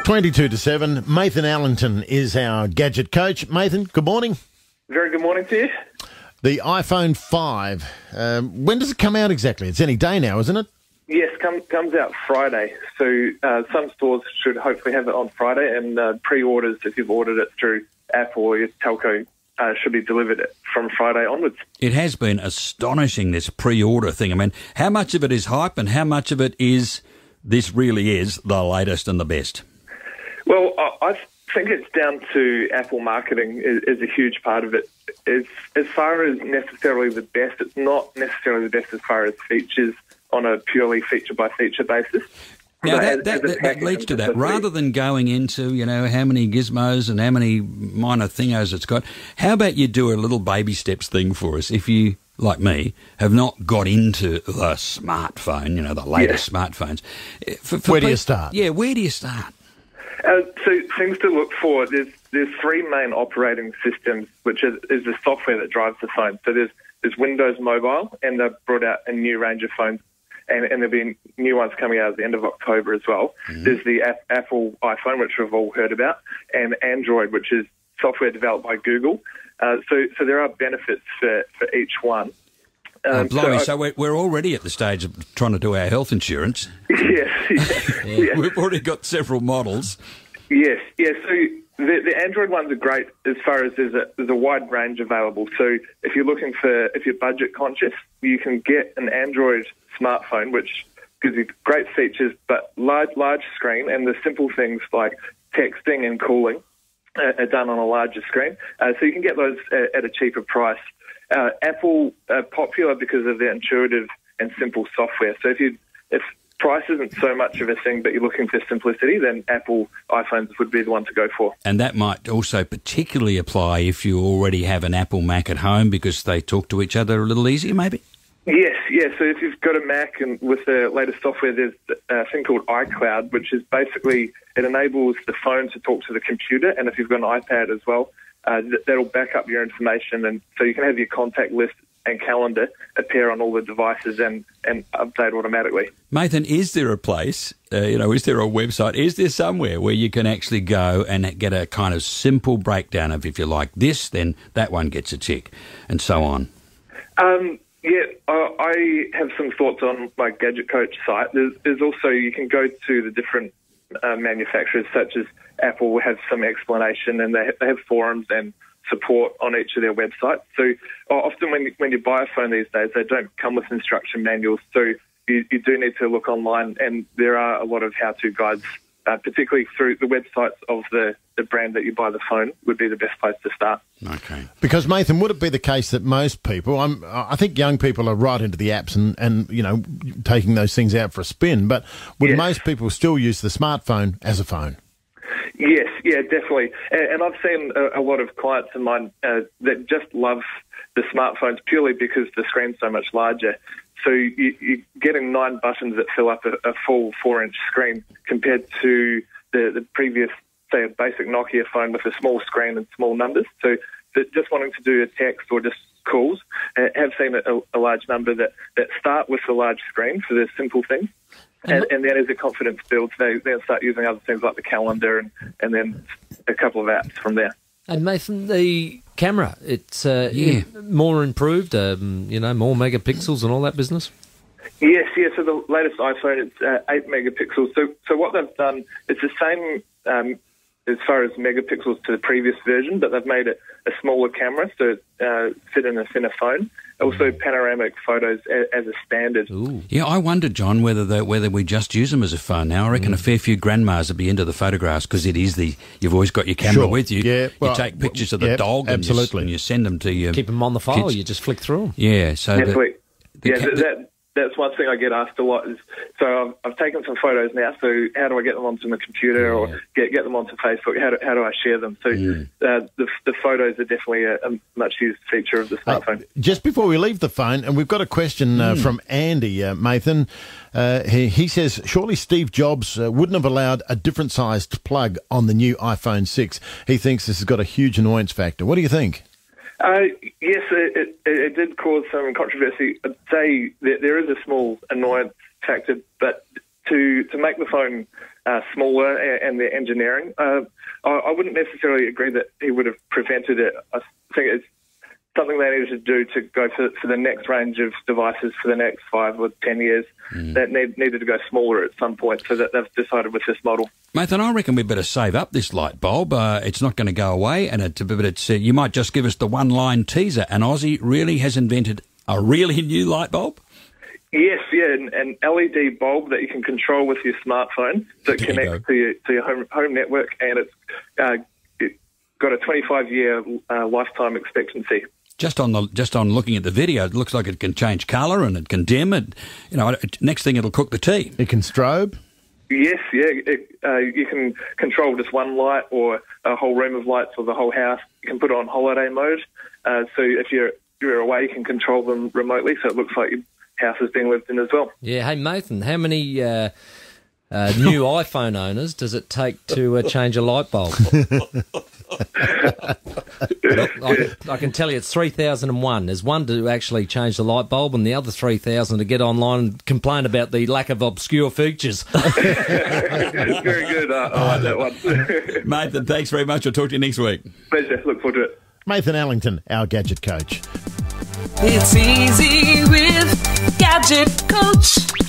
Twenty-two to 7. Nathan Allington is our gadget coach. Nathan, good morning. Very good morning to you. The iPhone 5. When does it come out exactly? It's any day now, isn't it? Yes, comes out Friday. So some stores should hopefully have it on Friday, and pre-orders, if you've ordered it through Apple or your telco, should be delivered from Friday onwards. It has been astonishing, this pre-order thing. I mean, how much of it is hype and how much of it is this really is the latest and the best? Well, I think it's down to Apple marketing is a huge part of it. It's, as far as necessarily the best, it's not necessarily the best as far as features on a purely feature-by-feature basis. Now, that leads to that. Rather than going into, how many gizmos and how many minor thingos it's got, how about you do a little baby steps thing for us if you, like me, have not got into the smartphone, the latest smartphones. Where do you start? Yeah, where do you start? So things to look for, there's three main operating systems, which is the software that drives the phone. So there's Windows Mobile, and they've brought out a new range of phones, and there'll be new ones coming out at the end of October as well. Mm-hmm. There's the Apple iPhone, which we've all heard about, and Android, which is software developed by Google. So there are benefits for each one. So we're already at the stage of trying to do our health insurance. Yes. Yeah. We've already got several models. Yes. So the Android ones are great as far as there's a wide range available. So if you're budget conscious, you can get an Android smartphone, which gives you great features, but large screen, and the simple things like texting and calling are done on a larger screen. So you can get those at a cheaper price. Apple are popular because of their intuitive and simple software. So if price isn't so much of a thing, but you're looking for simplicity, then Apple iPhones would be the one to go for. And that might also particularly apply if you already have an Apple Mac at home, because they talk to each other a little easier, maybe? Yes. So if you've got a Mac and with the latest software, there's a thing called iCloud, which is basically, it enables the phone to talk to the computer, and if you've got an iPad as well, that'll back up your information, and so you can have your contact list and calendar appear on all the devices and update automatically. Nathan, is there a place, is there a website, is there somewhere where you can actually go and get a kind of simple breakdown of, if you like this, then that one gets a tick, and so on? I have some thoughts on my Gadget Coach site. There's also, you can go to the different manufacturers, such as Apple, will have some explanation, and they have forums and support on each of their websites. So often when you buy a phone these days, they don't come with instruction manuals, so you do need to look online, and there are a lot of how-to guides, particularly through the websites of the brand that you buy the phone would be the best place to start. Okay. Because, Nathan, would it be the case that most people, I think young people are right into the apps and taking those things out for a spin, but would most people still use the smartphone as a phone? Yes, definitely. And I've seen a lot of clients of mine that just love the smartphones purely because the screen's so much larger. So you're getting 9 buttons that fill up a full 4-inch screen compared to the previous, say, a basic Nokia phone with a small screen and small numbers. So just wanting to do a text or just calls, have seen a large number that start with a large screen for the simple things. And then as the confidence builds, they then start using other things like the calendar and then a couple of apps from there. And Nathan, the camera, it's more improved, more megapixels and all that business? Yes. So the latest iPhone, it's 8 megapixels. So what they've done, it's the same as far as megapixels to the previous version, but they've made it a smaller camera, so it fit in a thinner phone. Also, panoramic photos as a standard. Ooh. Yeah, I wondered, John, whether we just use them as a phone now. I reckon a fair few grandmas would be into the photographs because it is you've always got your camera with you. Yeah, you take pictures of the dog and you send them to your keep them on the file. Kids. You just flick through them. Yeah, so that's one thing I get asked a lot. Is so I've taken some photos now. So how do I get them onto my computer or get them onto Facebook? How do I share them? So the photos are definitely a much used feature of the smartphone. Just before we leave the phone, and we've got a question from Andy, Nathan. He says, surely Steve Jobs wouldn't have allowed a different sized plug on the new iPhone 6. He thinks this has got a huge annoyance factor. What do you think? Yes, it did cause some controversy. I'd say that there is a small annoyance factor, but to make the phone smaller and the engineering, I wouldn't necessarily agree that he would have prevented it. I think it's something they needed to do to go for the next range of devices for the next 5 or 10 years. That needed to go smaller at some point, so that they've decided with this model. Nathan, I reckon we better save up this light bulb. It's not going to go away, and you might just give us the one-line teaser. And Aussie really has invented a really new light bulb? Yes, yeah, an LED bulb that you can control with your smartphone that connects to your home network, and it's got a 25-year lifetime expectancy. Just on looking at the video, it looks like it can change colour and it can dim it. Next thing it'll cook the tea. It can strobe. Yes, yeah. You can control just one light or a whole room of lights or the whole house. You can put it on holiday mode. So if you're away, you can control them remotely, so it looks like your house is being lived in as well. Yeah. Hey, Nathan, how many new iPhone owners does it take to change a light bulb? I can tell you it's 3,001. There's one to actually change the light bulb and the other 3,000 to get online and complain about the lack of obscure features. Very good. I like that one. Nathan, thanks very much. I'll talk to you next week. Pleasure. Look forward to it. Nathan Allington, our Gadget Coach. It's easy with Gadget Coach.